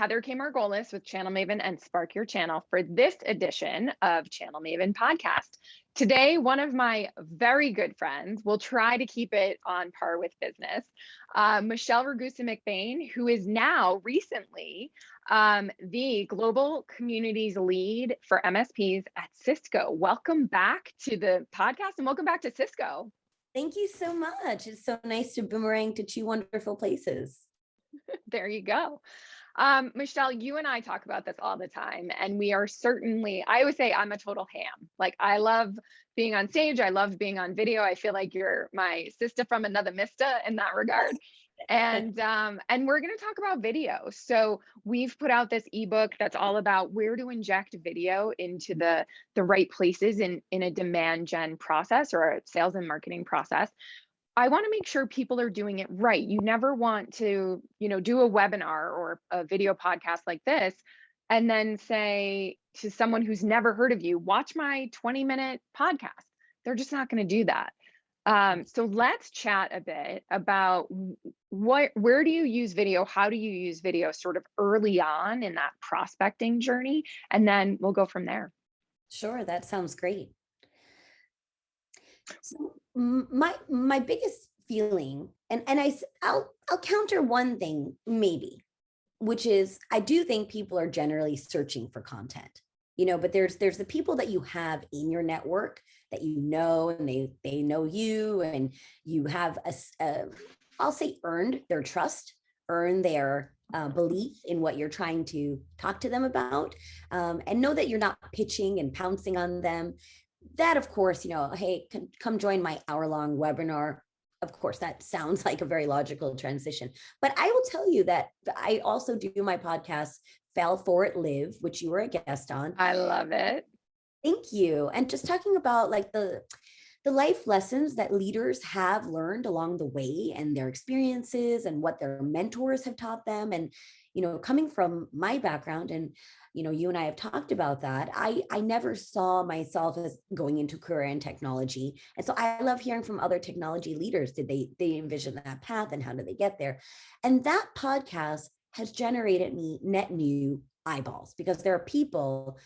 Heather K. Margolis with Channel Maven and Spark Your Channel for this edition of Channel Maven Podcast. Today, one of my very good friends, will try to keep it on par with business, Michelle Ragusa-McBain, who is now recently the Global Communities Lead for MSPs at Cisco. Welcome back to the podcast and welcome back to Cisco. Thank you so much. It's so nice to boomerang to two wonderful places. There you go. Michelle, you and I talk about this all the time, and we are certainly, I always say I'm a total ham. Like, I love being on stage. I love being on video. I feel like you're my sister from another mister in that regard. And we're going to talk about video. So we've put out this ebook that's all about where to inject video into the right places in a demand gen process or a sales and marketing process. I want to make sure people are doing it right. You never want to, do a webinar or a video podcast like this and then say to someone who's never heard of you, watch my 20-minute podcast. They're just not going to do that. So let's chat a bit about where do you use video? How do you use video sort of early on in that prospecting journey? And then we'll go from there. Sure, that sounds great. So my biggest feeling, and I'll counter one thing maybe, which is I do think people are generally searching for content, but there's the people that you have in your network that and they know you, and you have I'll say earned their trust, earned their belief in what you're trying to talk to them about, and know that you're not pitching and pouncing on them. That, of course, hey, come join my hour-long webinar. Of course, that sounds like a very logical transition. But I will tell you that I also do my podcast, Fail For It Live, which you were a guest on. I love it. Thank you. And just talking about like the life lessons that leaders have learned along the way and their experiences and what their mentors have taught them. And, coming from my background, and, you and I have talked about that, I never saw myself as going into career in technology. And so I love hearing from other technology leaders. Did they envision that path, and how did they get there? And that podcast has generated me net new eyeballs, because there are people,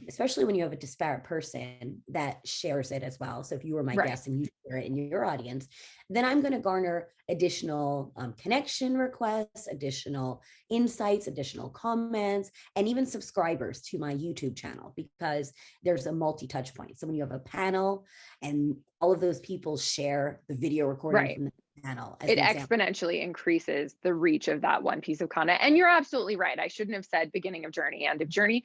especially when you have a disparate person that shares it as well. So if you were my guest and you share it in your audience, then I'm going to garner additional connection requests, additional insights, additional comments, and even subscribers to my YouTube channel, because there's a multi-touch point. So when you have a panel and all of those people share the video recording from the panel, it exponentially increases the reach of that one piece of content. And you're absolutely right. I shouldn't have said beginning of journey, end of journey.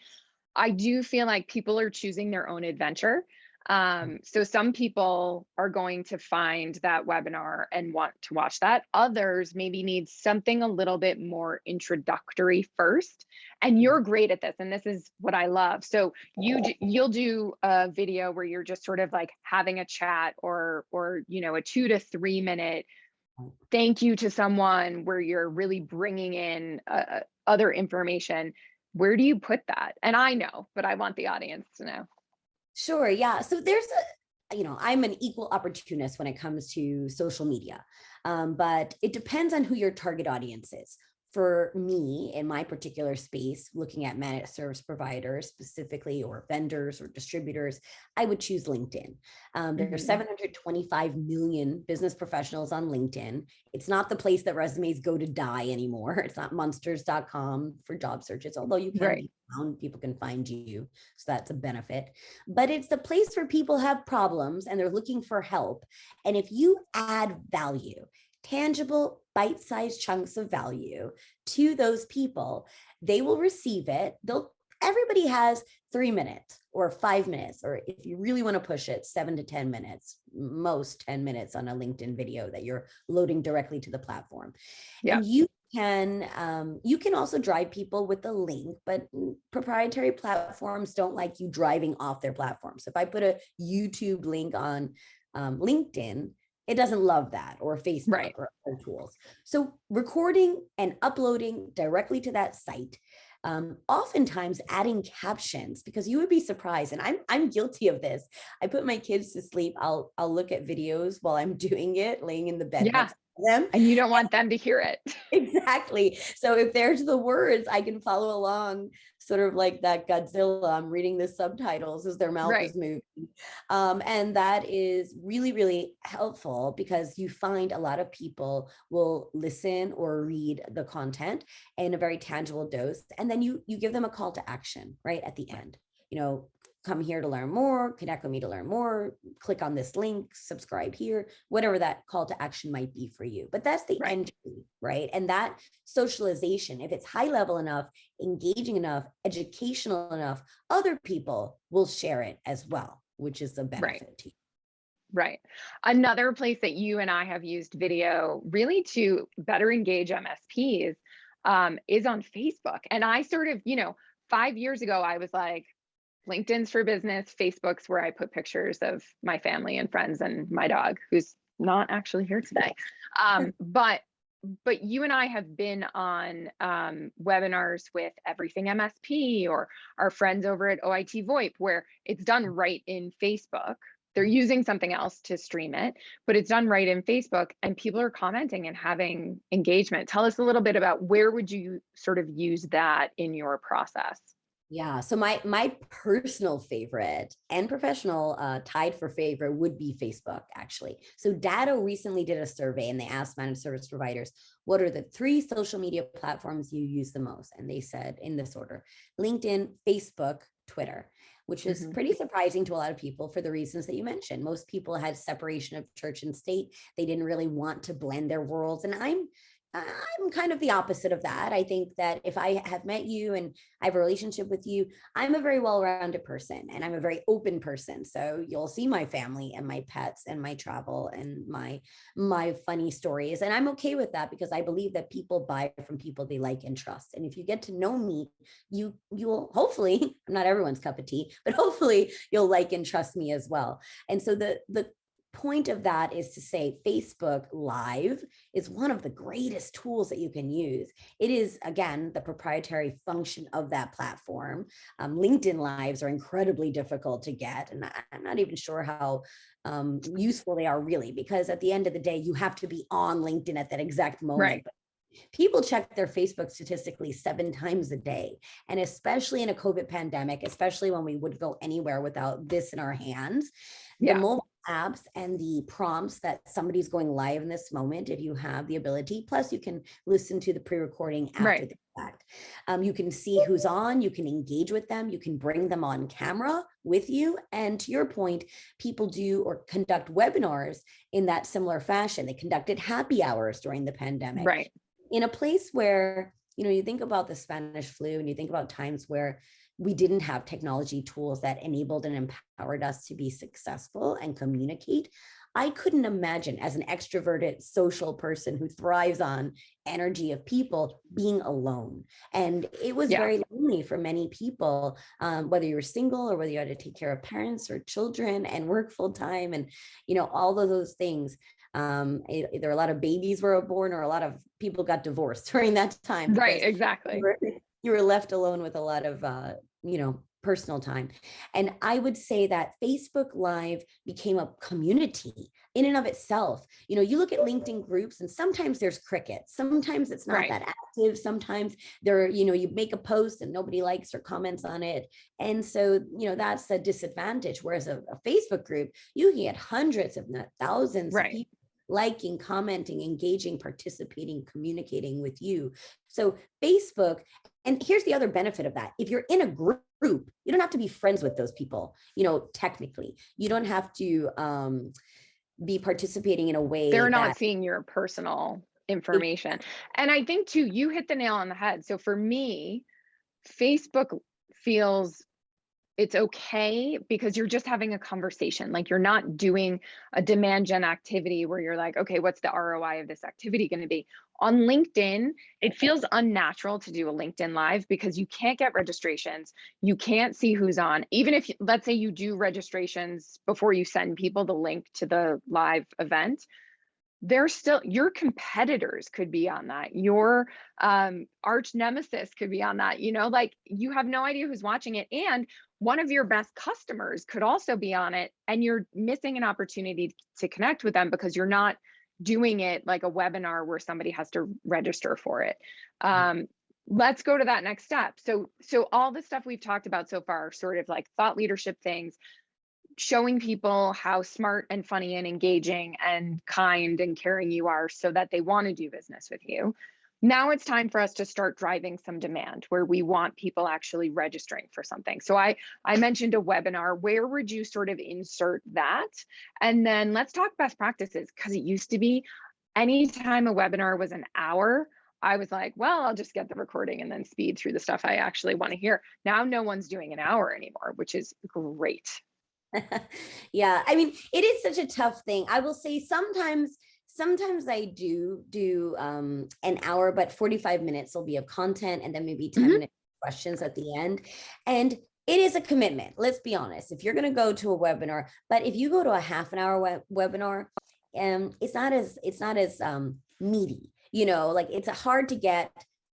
I do feel like people are choosing their own adventure. So some people are going to find that webinar and want to watch that. Others maybe need something a little bit more introductory first. And you're great at this. And this is what I love. So you'll do a video where you're just sort of like having a chat or a 2 to 3 minute thank you to someone, where you're really bringing in other information. Where do you put that? And I know, but I want the audience to know. Sure. Yeah. So there's I'm an equal opportunist when it comes to social media, but it depends on who your target audience is. For me, in my particular space, looking at managed service providers specifically, or vendors or distributors, I would choose LinkedIn. There's 725 million business professionals on LinkedIn. It's not the place that resumes go to die anymore. It's not monsters.com for job searches, although you can be found, people can find you. So that's a benefit. But it's the place where people have problems and they're looking for help. And if you add value, tangible, bite-sized chunks of value to those people, they will receive it. Everybody has 3 minutes or 5 minutes, or if you really want to push it, 7 to 10 minutes, most 10 minutes on a LinkedIn video that you're loading directly to the platform. Yeah. And you can also drive people with the link, but proprietary platforms don't like you driving off their platform. So if I put a YouTube link on LinkedIn, it doesn't love that, or Facebook or other tools. So recording and uploading directly to that site, oftentimes adding captions, because you would be surprised, and I'm guilty of this. I put my kids to sleep. I'll look at videos while I'm doing it, laying in the bed next to them. And you don't want them to hear it. Exactly. So if there's the words, I can follow along, sort of like that Godzilla. I'm reading the subtitles as their mouth Right. is moving. And that is really, really helpful because you find a lot of people will listen or read the content in a very tangible dose. And then you give them a call to action right at the end. Come here to learn more, connect with me to learn more, click on this link, subscribe here, whatever that call to action might be for you. But that's the Right. entry, right? And that socialization, if it's high level enough, engaging enough, educational enough, other people will share it as well, which is a benefit to you. Right. Another place that you and I have used video really to better engage MSPs is on Facebook. And I sort of, 5 years ago, I was like, LinkedIn's for business, Facebook's where I put pictures of my family and friends and my dog, who's not actually here today. But you and I have been on webinars with Everything MSP or our friends over at OIT VoIP, where it's done right in Facebook. They're using something else to stream it, but it's done right in Facebook and people are commenting and having engagement. Tell us a little bit about where would you sort of use that in your process? Yeah. So my personal favorite and professional tied for favorite would be Facebook, actually. So Datto recently did a survey and they asked managed service providers, what are the 3 social media platforms you use the most? And they said in this order: LinkedIn, Facebook, Twitter, which is pretty surprising to a lot of people for the reasons that you mentioned. Most people had separation of church and state. They didn't really want to blend their worlds. And I'm kind of the opposite of that. I think that if I have met you and I have a relationship with you, I'm a very well-rounded person and I'm a very open person. So you'll see my family and my pets and my travel and my funny stories. And I'm okay with that because I believe that people buy from people they like and trust. And if you get to know me, you'll hopefully, not everyone's cup of tea, but hopefully you'll like and trust me as well. And so the point of that is to say Facebook Live is one of the greatest tools that you can use. It is, again, the proprietary function of that platform. LinkedIn Lives are incredibly difficult to get, and I'm not even sure how useful they are really, because at the end of the day, you have to be on LinkedIn at that exact moment. Right. People check their Facebook statistically 7 times a day. And especially in a COVID pandemic, especially when we would go anywhere without this in our hands, the mobile apps and the prompts that somebody's going live in this moment, if you have the ability, plus you can listen to the pre-recording after the fact. You can see who's on, you can engage with them, you can bring them on camera with you. And to your point, people do or conduct webinars in that similar fashion. They conducted happy hours during the pandemic. Right. In a place where, you think about the Spanish flu and you think about times where we didn't have technology tools that enabled and empowered us to be successful and communicate. I couldn't imagine, as an extroverted social person who thrives on energy of people, being alone. And it was very lonely for many people, whether you were single or whether you had to take care of parents or children and work full time and, all of those things. Either a lot of babies were born or a lot of people got divorced during that time. Right, exactly. You were left alone with a lot of, personal time. And I would say that Facebook Live became a community in and of itself. You look at LinkedIn groups and sometimes there's crickets. Sometimes it's not that active. Sometimes there, you make a post and nobody likes or comments on it. And so, that's a disadvantage. Whereas a Facebook group, you can get hundreds, if not thousands of people liking, commenting, engaging, participating, communicating with you. So Facebook, and here's the other benefit of that. If you're in a group, you don't have to be friends with those people, technically. You don't have to be participating in a way they're not seeing your personal information. And I think too, you hit the nail on the head. So for me, Facebook feels it's okay because you're just having a conversation. Like you're not doing a demand gen activity where you're like, okay, what's the ROI of this activity going to be? On LinkedIn, it feels unnatural to do a LinkedIn Live because you can't get registrations. You can't see who's on. Even if, let's say you do registrations before you send people the link to the live event, there's still, your competitors could be on that. Your arch nemesis could be on that. Like you have no idea who's watching it. And one of your best customers could also be on it. And you're missing an opportunity to connect with them because you're not doing it like a webinar where somebody has to register for it. Let's go to that next step. So all the stuff we've talked about so far, sort of like thought leadership things, showing people how smart and funny and engaging and kind and caring you are so that they want to do business with you. Now it's time for us to start driving some demand where we want people actually registering for something. So I mentioned a webinar. Where would you sort of insert that? And then let's talk best practices, because it used to be anytime a webinar was an hour, I was like, well, I'll just get the recording and then speed through the stuff I actually want to hear. Now no one's doing an hour anymore, which is great. Yeah, I mean, it is such a tough thing. I will say sometimes I do an hour, but 45 minutes will be of content and then maybe 10 minutes questions at the end. And it is a commitment. Let's be honest. If you're going to go to a webinar, but if you go to a half an hour webinar, it's not as meaty, you know, like it's hard to get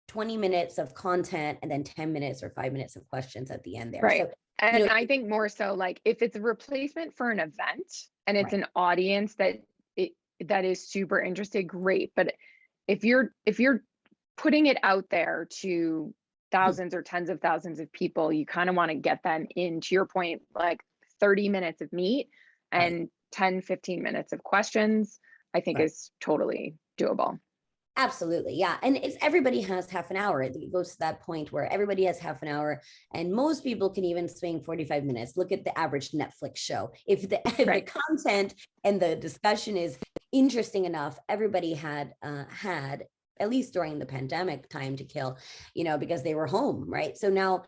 20 minutes of content and then 10 minutes or 5 minutes of questions at the end there. Right. So, and you know, I think more so like if it's a replacement for an event and it's right. an audience that is super interested, great. But if you're putting it out there to thousands or tens of thousands of people, you kind of want to get them in, to your point, like 30 minutes of meat and 10, 15 minutes of questions, I think is totally doable. Absolutely. Yeah. And it's everybody has half an hour. It goes to that point where everybody has half an hour and most people can even swing 45 minutes. Look at the average Netflix show. If the content and the discussion is interesting enough, everybody had at least during the pandemic time to kill, you know, because they were home, right? So now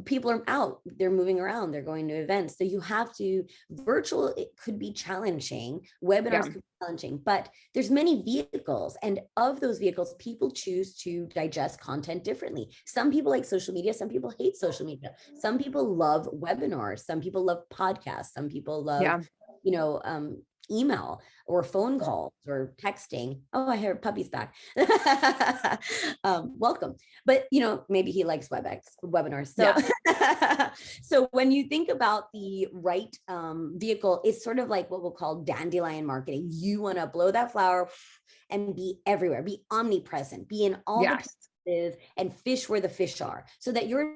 people are out, they're moving around, they're going to events. So you have to, virtual, it could be challenging, webinars could be challenging, but there's many vehicles. And of those vehicles, people choose to digest content differently. Some people like social media, some people hate social media. Some people love webinars, some people love podcasts, some people love, you know, email or phone calls or texting. Oh, I heard puppy's back. Welcome. But you know, maybe he likes webinars. So, so when you think about the right vehicle, it's sort of like what we'll call dandelion marketing. You want to blow that flower and be everywhere, be omnipresent, be in all the places and fish where the fish are, so that you're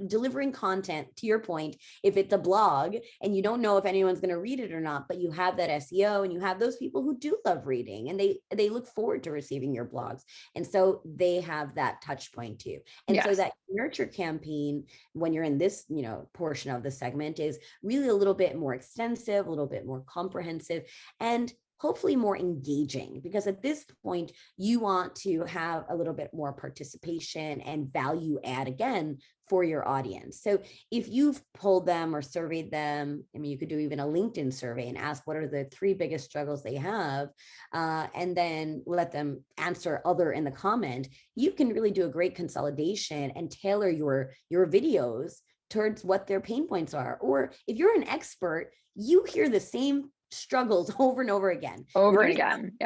delivering content, to your point. If it's a blog and you don't know if anyone's going to read it or not, but you have that SEO and you have those people who do love reading and they look forward to receiving your blogs, and so they have that touch point too. And so that nurture campaign, when you're in this, you know, portion of the segment, is really a little bit more extensive, a little bit more comprehensive, and hopefully more engaging, because at this point you want to have a little bit more participation and value add again for your audience. So if you've polled them or surveyed them, I mean, you could do even a LinkedIn survey and ask what are the 3 biggest struggles they have, and then let them answer other in the comment. You can really do a great consolidation and tailor your videos towards what their pain points are. Or if you're an expert, you hear the same struggles over and over again. They're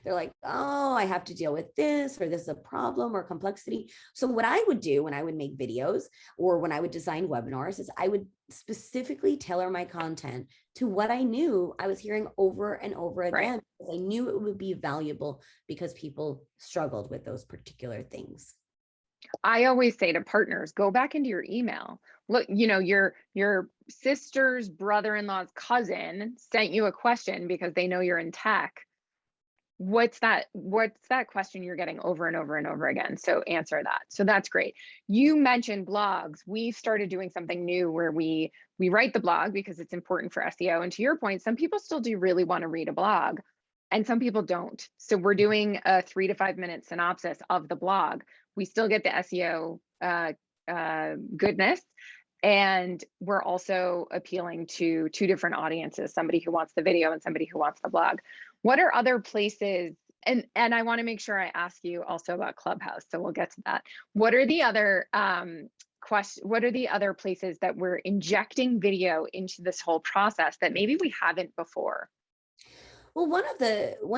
like, oh, I have to deal with this, or this is a problem or complexity. So what I would do when I would make videos or when I would design webinars is I would specifically tailor my content to what I knew I was hearing over and over again, because I knew it would be valuable because people struggled with those particular things. I always say to partners, go back into your email. Look, you know, your sister's brother-in-law's cousin sent you a question because they know you're in tech. What's that question you're getting over and over and over again? So answer that. So that's great. You mentioned blogs. We've started doing something new where we write the blog because it's important for SEO. And to your point, some people still do really want to read a blog and some people don't. So we're doing a 3 to 5 minute synopsis of the blog. We still get the SEO goodness. And we're also appealing to 2 different audiences, somebody who wants the video and somebody who wants the blog. What are other places? And I want to make sure I ask you also about Clubhouse. So we'll get to that. What are the other what are the other places that we're injecting video into this whole process that maybe we haven't before? Well, one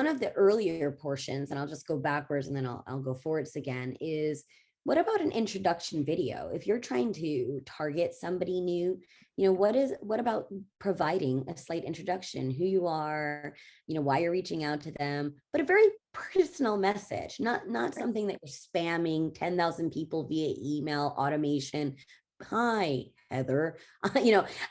of the earlier portions, and I'll just go backwards and then I'll go forwards again, is what about an introduction video? If you're trying to target somebody new, what about providing a slight introduction, who you are, why you're reaching out to them, but a very personal message, not something that you're spamming 10,000 people via email automation. Hi, Heather.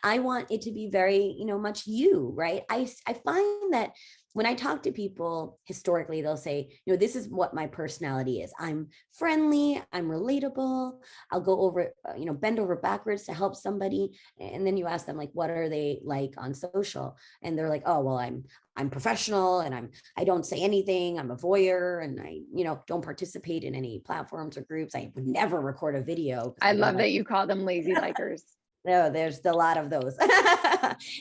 I want it to be very, much you, right? I find that when I talk to people historically, they'll say, this is what my personality is. I'm friendly, I'm relatable. I'll go over, bend over backwards to help somebody. And then you ask them, like, what are they like on social? And they're like, oh, well, I'm professional and I don't say anything. I'm a voyeur and I, don't participate in any platforms or groups. I would never record a video. I love that you call them lazy likers. No, there's a lot of those.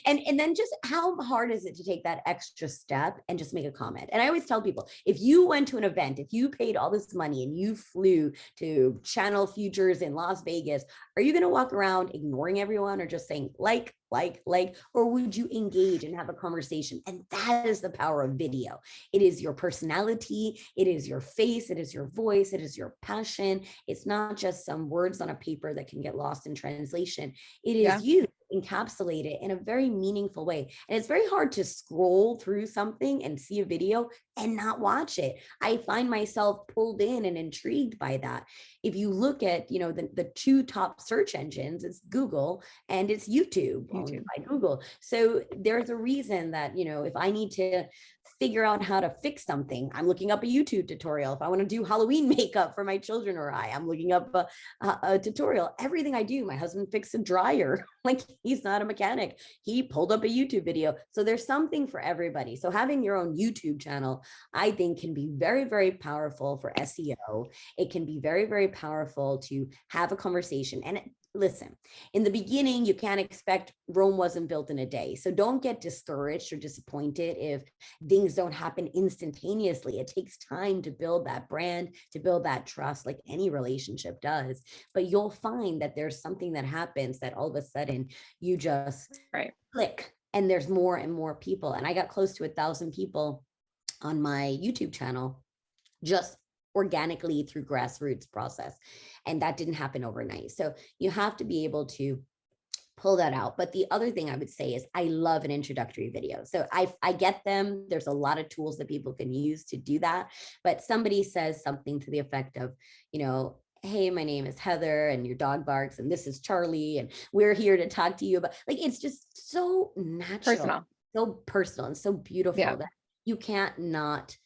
and then just how hard is it to take that extra step and just make a comment? And I always tell people, if you went to an event, if you paid all this money and you flew to Channel Futures in Las Vegas, are you going to walk around ignoring everyone or just saying like, or would you engage and have a conversation? And that is the power of video. It is your personality. It is your face. It is your voice. It is your passion. It's not just some words on a paper that can get lost in translation. It is you encapsulate it in a very meaningful way. And it's very hard to scroll through something and see a video and not watch it. I find myself pulled in and intrigued by that. If you look at, the two top search engines, it's Google and it's YouTube. Owned by Google. So there's a reason that, if I need to figure out how to fix something, I'm looking up a YouTube tutorial. If I want to do Halloween makeup for my children or I'm looking up a tutorial. Everything I do, my husband fixed a dryer. Like, he's not a mechanic. He pulled up a YouTube video. So there's something for everybody. So having your own YouTube channel, I think, can be very, very powerful for SEO. It can be very, very powerful to have a conversation. And listen, in the beginning, you can't expect Rome wasn't built in a day. So don't get discouraged or disappointed if things don't happen instantaneously. It takes time to build that brand, to build that trust, like any relationship does. But you'll find that there's something that happens that all of a sudden you just click and there's more and more people. And I got close to 1,000 people on my YouTube channel just organically through grassroots process. And that didn't happen overnight. So you have to be able to pull that out. But the other thing I would say is I love an introductory video. So I get them. There's a lot of tools that people can use to do that. But somebody says something to the effect of, hey, my name is Heather and your dog barks and this is Charlie and we're here to talk to you about, like, it's just so natural, so personal and so beautiful that you can't not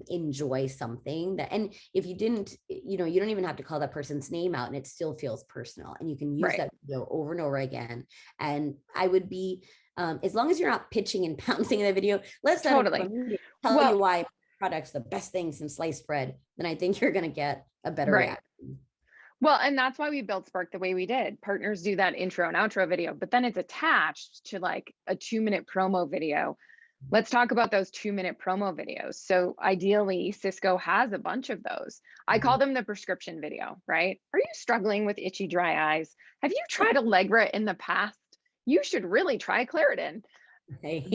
enjoy something that, and if you didn't, you don't even have to call that person's name out and it still feels personal and you can use that video over and over again. And I would be, as long as you're not pitching and pouncing in the video, let's tell you why product's the best thing since sliced bread, then I think you're going to get a better reaction. Well, and that's why we built Spark the way we did. Partners do that intro and outro video, but then it's attached to like a 2-minute promo video. Let's talk about those 2-minute promo videos. So ideally, Cisco has a bunch of those. I call them the prescription video, right? Are you struggling with itchy, dry eyes? Have you tried Allegra in the past? You should really try Claritin.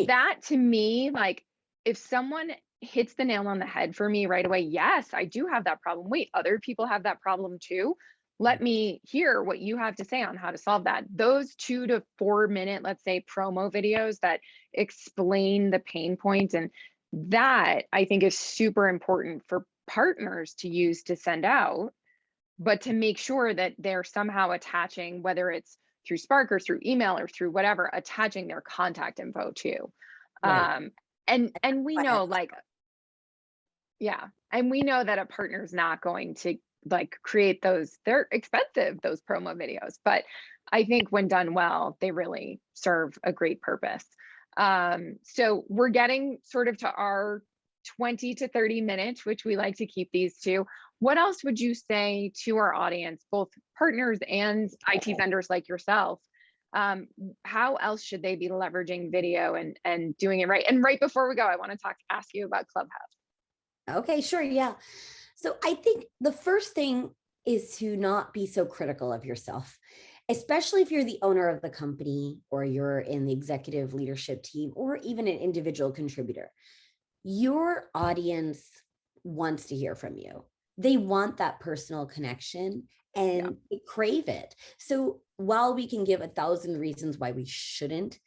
That to me, like, if someone hits the nail on the head for me right away, yes, I do have that problem. Wait, other people have that problem too. Let me hear what you have to say on how to solve that. Those 2 to 4 minute, let's say, promo videos that explain the pain points, and that I think is super important for partners to use to send out, but to make sure that they're somehow attaching, whether it's through Spark or through email or through whatever, attaching their contact info too. And we know, like, and we know that a partner's not going to like create those, they're expensive, those promo videos, but I think when done well, they really serve a great purpose. So we're getting sort of to our 20 to 30 minutes, which we like to keep these to. What else would you say to our audience, both partners and IT vendors like yourself? How else should they be leveraging video and doing it right? And right before we go, I want to ask you about Clubhouse. Okay, sure. Yeah. So I think the first thing is to not be so critical of yourself, especially if you're the owner of the company or you're in the executive leadership team or even an individual contributor. Your audience wants to hear from you. they want that personal connection and they crave it. So while we can give 1,000 reasons why we shouldn't,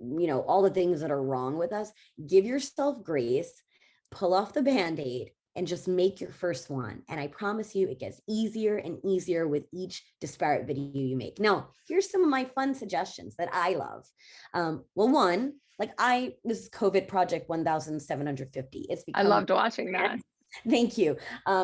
all the things that are wrong with us, give yourself grace, pull off the Band-Aid, and just make your first one. And I promise you, it gets easier and easier with each disparate video you make. Now, here's some of my fun suggestions that I love. Well, one, this is COVID Project 1750. I loved watching that. Thank you.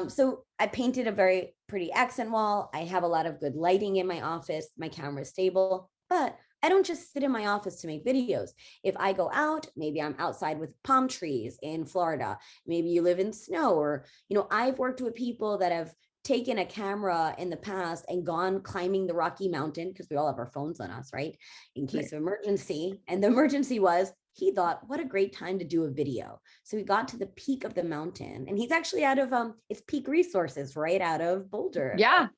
So I painted a very pretty accent wall. I have a lot of good lighting in my office. My camera is stable, but I don't just sit in my office to make videos. If I go out, maybe I'm outside with palm trees in Florida. Maybe you live in snow, or, I've worked with people that have taken a camera in the past and gone climbing the Rocky Mountain, because we all have our phones on us, right? In case of emergency. And the emergency was, he thought, what a great time to do a video. So he got to the peak of the mountain, and he's actually out of, it's Peak Resources, right out of Boulder. Yeah.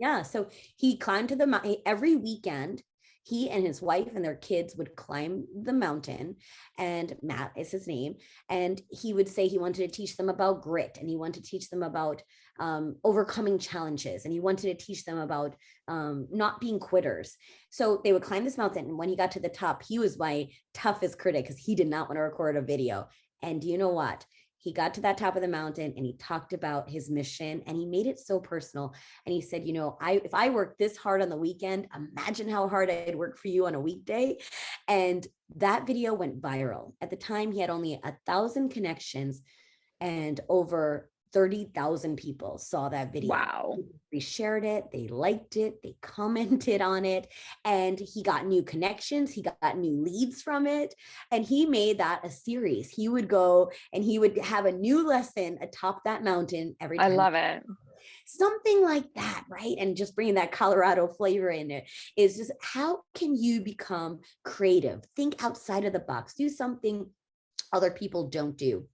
Yeah. So he climbed to the mountain every weekend. He and his wife and their kids would climb the mountain, and Matt is his name. And he would say he wanted to teach them about grit, and he wanted to teach them about overcoming challenges. And he wanted to teach them about not being quitters. So they would climb this mountain. And when he got to the top, he was my toughest critic because he did not want to record a video. And you know what? He got to that top of the mountain and he talked about his mission, and he made it so personal. And he said, if I worked this hard on the weekend, imagine how hard I'd work for you on a weekday. And that video went viral. At the time, he had only 1,000 connections, and over 30,000 people saw that video. Wow. They shared it, they liked it, they commented on it, and he got new connections, he got new leads from it, and he made that a series. He would go and he would have a new lesson atop that mountain every time. I love it. Something like that, right? And just bringing that Colorado flavor in it is just, how can you become creative? Think outside of the box, do something other people don't do.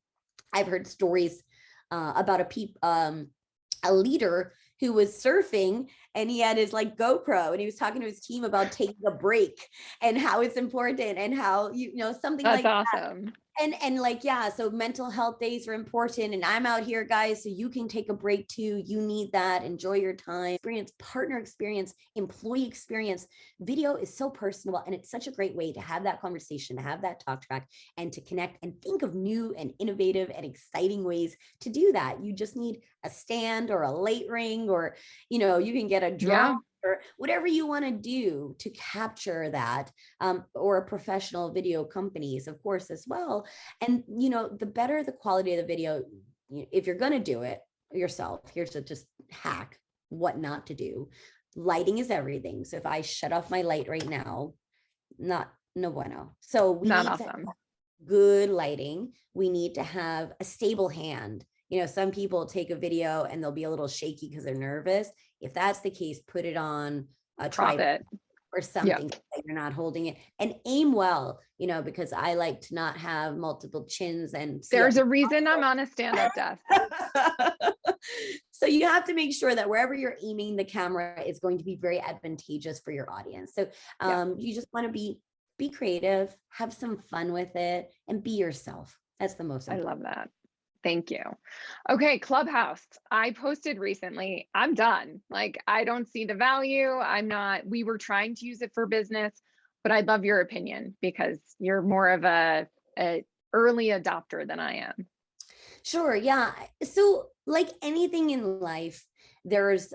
I've heard stories about a leader who was surfing, and he had his GoPro, and he was talking to his team about taking a break and how it's important, and how, something That's like awesome. that. And so mental health days are important, and I'm out here, guys, so you can take a break too. You need that. Enjoy your time. Partner experience, employee experience. Video is so personal, and it's such a great way to have that conversation, to have that talk track, and to connect and think of new and innovative and exciting ways to do that. You just need a stand or a light ring, or, you can get a drone. Or whatever you want to do to capture that, or a professional video companies, of course, as well. And, the better the quality of the video, if you're going to do it yourself, here's a just hack, what not to do. Lighting is everything. So if I shut off my light right now, no bueno. So we Not need awesome. to have good lighting. We need to have a stable hand. Some people take a video and they'll be a little shaky because they're nervous. If that's the case, put it on a tripod or something that you're not holding it, and aim well, because I like to not have multiple chins. And there's a reason I'm on a stand-up desk. So you have to make sure that wherever you're aiming the camera is going to be very advantageous for your audience. So you just want to be creative, have some fun with it, and be yourself. That's the most important. I love that. Thank you. Okay, Clubhouse. I posted recently, I'm done. I don't see the value. We were trying to use it for business, but I'd love your opinion because you're more of a early adopter than I am. Sure. Yeah. So like anything in life, there's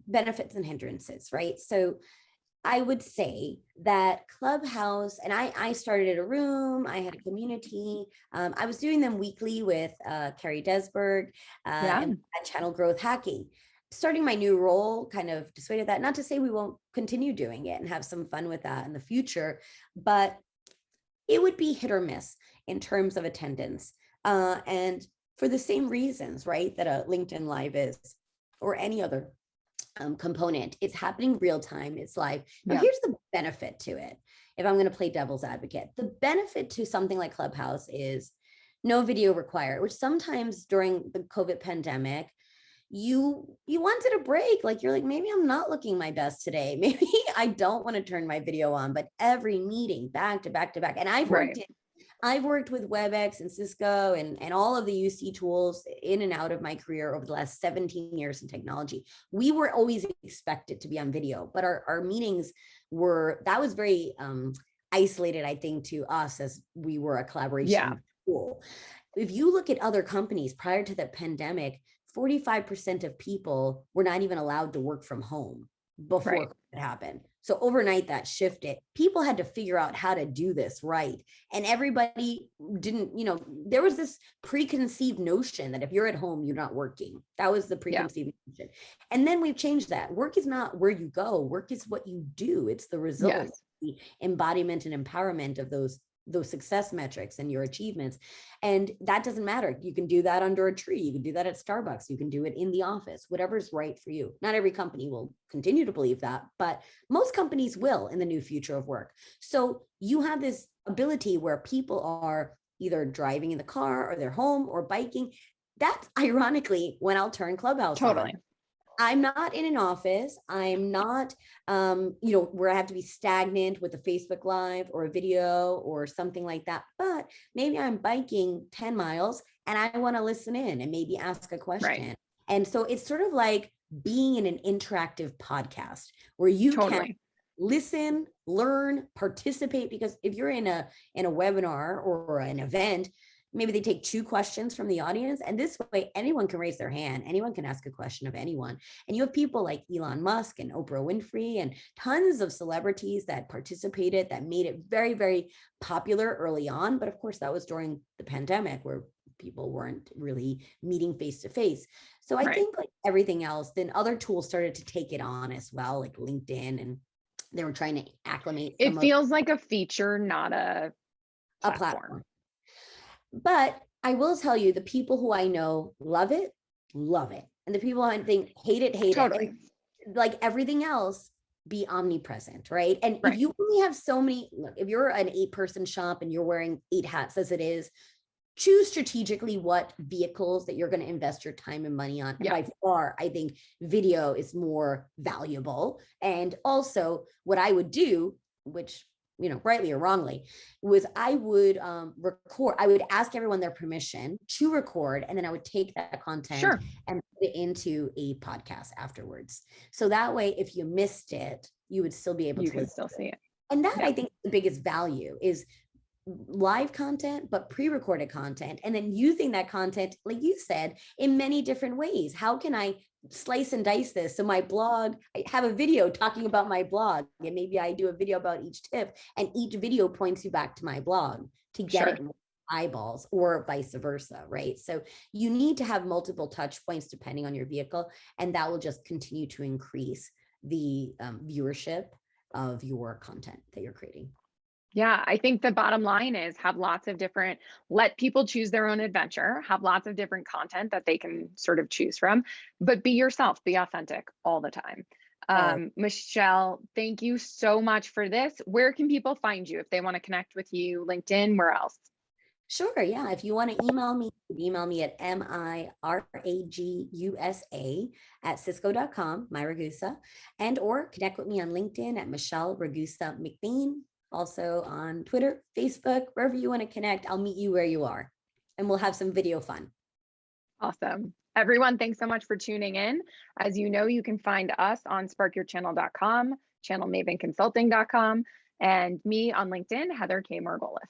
benefits and hindrances, right? So I would say that Clubhouse, and I started a room, I had a community. I was doing them weekly with Carrie Desberg and Channel Growth Hacking. Starting my new role kind of dissuaded that. Not to say we won't continue doing it and have some fun with that in the future, but it would be hit or miss in terms of attendance. And for the same reasons, right, that a LinkedIn Live is, or any other component. It's happening real time. It's live. Now, here's the benefit to it. If I'm going to play devil's advocate, the benefit to something like Clubhouse is no video required, which sometimes during the COVID pandemic, you wanted a break. You're like, maybe I'm not looking my best today. Maybe I don't want to turn my video on, but every meeting back to back to back. And I've worked in I've worked with WebEx and Cisco and all of the UC tools in and out of my career over the last 17 years in technology. We were always expected to be on video, but our meetings that was very isolated, I think, to us as we were a collaboration tool. If you look at other companies prior to the pandemic, 45% of people were not even allowed to work from home before it happened. So overnight that shifted. People had to figure out how to do this right. And everybody didn't, there was this preconceived notion that if you're at home, you're not working. That was the preconceived notion. And then we've changed that. Work is not where you go. Work is what you do. It's the result, the embodiment and empowerment of those success metrics and your achievements. And that doesn't matter. You can do that under a tree. You can do that at Starbucks. You can do it in the office, whatever's right for you. Not every company will continue to believe that, but most companies will in the new future of work. So you have this ability where people are either driving in the car or they're home or biking. That's ironically when I'll turn Clubhouse on. I'm not in an office. I'm not, where I have to be stagnant with a Facebook Live or a video or something like that. But maybe I'm biking 10 miles and I want to listen in and maybe ask a question. And so it's sort of like being in an interactive podcast where you can listen, learn, participate. Because if you're in a webinar or an event, maybe they take 2 questions from the audience, and this way anyone can raise their hand, anyone can ask a question of anyone. And you have people like Elon Musk and Oprah Winfrey and tons of celebrities that participated, that made it very, very popular early on. But of course that was during the pandemic where people weren't really meeting face to face. So I think like everything else, then other tools started to take it on as well, like LinkedIn, and they were trying to acclimate. It feels like a feature, not a platform. But I will tell you, the people who I know love it. And the people I think hate it. And like everything else, be omnipresent, right? And if you only have so many, look, if you're an 8-person shop and you're wearing 8 hats as it is, choose strategically what vehicles that you're going to invest your time and money on. And by far, I think video is more valuable. And also what I would do, which rightly or wrongly, was I would record. I would ask everyone their permission to record, and then I would take that content and put it into a podcast afterwards. So that way, if you missed it, you would still be able to still see it. And that I think the biggest value is live content, but pre-recorded content, and then using that content, like you said, in many different ways. How can I slice and dice this? So my blog, I have a video talking about my blog, and maybe I do a video about each tip, and each video points you back to my blog to get it in eyeballs, or vice versa, right? So you need to have multiple touch points depending on your vehicle, and that will just continue to increase the viewership of your content that you're creating. Yeah, I think the bottom line is let people choose their own adventure, have lots of different content that they can sort of choose from, but be yourself, be authentic all the time. Michelle, thank you so much for this. Where can people find you if they want to connect with you? LinkedIn, where else? Sure. Yeah. If you want to email me at miragusa@cisco.com, Ragusa, and or connect with me on LinkedIn at Michelle Ragusa-McBain. Also on Twitter, Facebook, wherever you want to connect. I'll meet you where you are, and we'll have some video fun. Awesome. Everyone, thanks so much for tuning in. As you know, you can find us on sparkyourchannel.com, channelmavenconsulting.com, and me on LinkedIn, Heather K. Margolis.